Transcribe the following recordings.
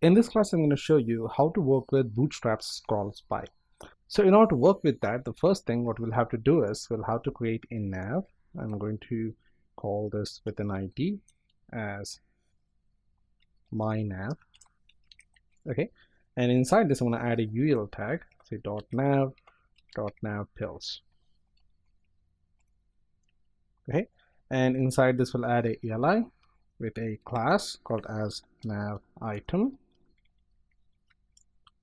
In this class, I'm going to show you how to work with Bootstrap's Scrollspy. So in order to work with that, the first thing what we'll have to do is we'll have to create a nav. I'm going to call this with an ID as my nav. Okay, and inside this I'm going to add a URL tag, say .nav.navpills. Okay, and inside this we'll add a ELI with a class called as nav item,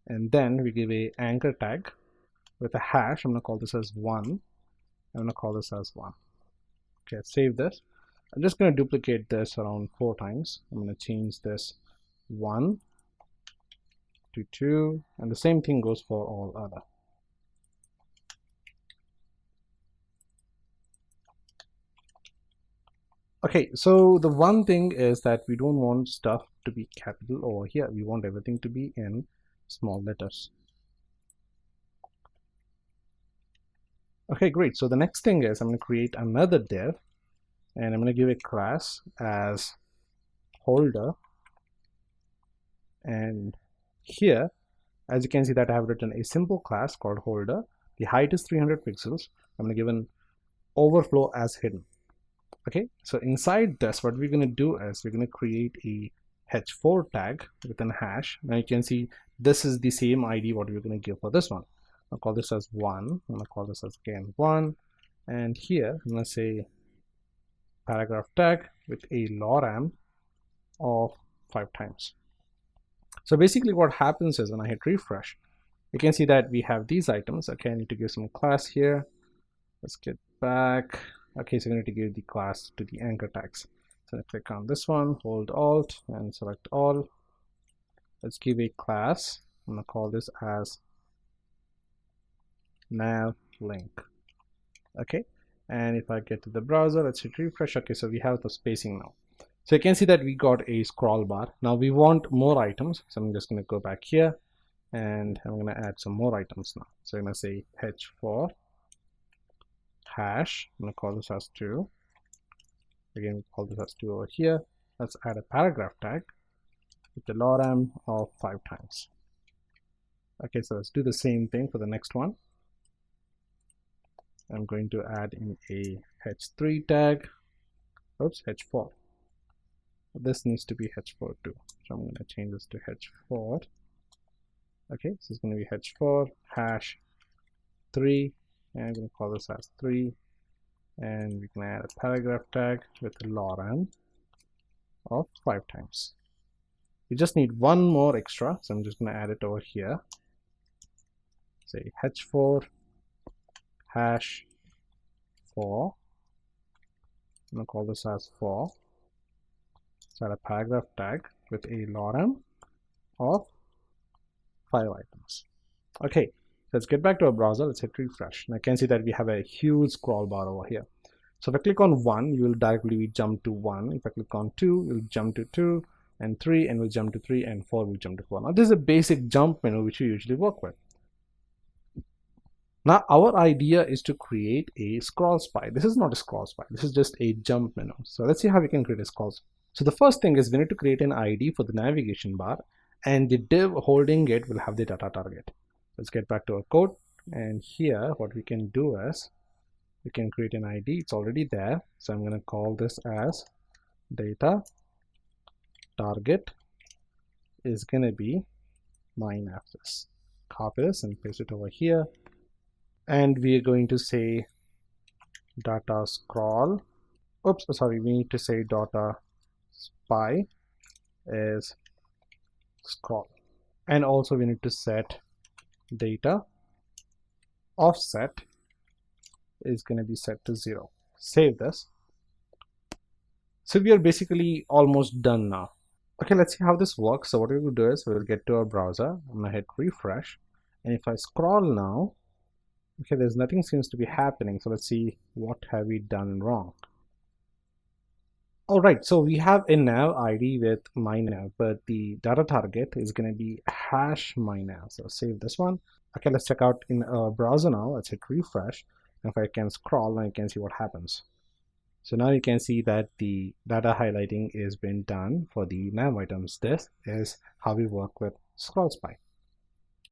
and then we give a anchor tag with a hash. I'm going to call this as 1. I'm going to call this as 1. Okay, save this. I'm just going to duplicate this around 4 times. I'm going to change this 1 to 2, and the same thing goes for all other. Okay, so the one thing is that we don't want stuff to be capital over here. We want everything to be in small letters. Okay, great. So the next thing is I'm going to create another div, and I'm going to give a class as holder. And here, as you can see, that I have written a simple class called holder. The height is 300 pixels. I'm going to give an overflow as hidden. Okay, so inside this, what we're going to do is we're going to create a h4 tag with an hash. Now you can see this is the same ID what we're going to give for this one. I'll call this as 1. I'm going to call this as again 1, and here I'm going to say paragraph tag with a lorem of 5 times. So basically what happens is when I hit refresh, you can see that we have these items. Okay, I need to give some class here. Let's get back. Okay, so I need to give the class to the anchor tags. So I click on this one, hold alt and select all. Let's give a class. I'm going to call this as nav link. Okay, and if I get to the browser, let's hit refresh. Okay, so we have the spacing now. So you can see that we got a scroll bar. Now we want more items, so I'm just going to go back here and I'm going to add some more items now. So I'm going to say h4 hash. I'm going to call this as 2. Again, we call this as 2 over here. Let's add a paragraph tag with the lorem of 5 times. Okay, so let's do the same thing for the next one. I'm going to add in a h3 tag. Oops, h4. This needs to be h4 too, so I'm going to change this to h4. Okay, so it's going to be h4 hash 3, and I'm going to call this as 3, and we can add a paragraph tag with a lorem of 5 times. We just need one more extra, so I'm just going to add it over here. Say h4 hash 4. I'm going to call this as 4. So add a paragraph tag with a lorem of 5 items. Okay, let's get back to our browser. Let's hit refresh. And I can see that we have a huge scroll bar over here. So if I click on 1, you will directly jump to 1. If I click on 2, you'll jump to 2, and 3, and we'll jump to 3, and 4 will jump to 4. Now this is a basic jump menu which we usually work with. Now our idea is to create a Scrollspy. This is not a Scrollspy. This is just a jump menu. So let's see how we can create a Scrollspy. So the first thing is we need to create an ID for the navigation bar, and the div holding it will have the data target. Let's get back to our code, and here what we can do is we can create an ID. It's already there, so I'm going to call this as data target is going to be my nav. Copy this and paste it over here, and we are going to say data scroll. Oops, sorry, we need to say data spy is scroll, and also we need to set data offset is going to be set to 0. Save this. So we are basically almost done now. Okay, let's see how this works. So what we will do is we will get to our browser. I'm going to hit refresh, and if I scroll now, okay, there's nothing seems to be happening. So let's see what have we done wrong. All right, so we have a nav ID with my nav, but the data target is going to be hash my nav. So save this one. Okay, let's check out in our browser now. Let's hit refresh. And if I can scroll, I can see what happens. So now you can see that the data highlighting is been done for the nav items. This is how we work with Scrollspy.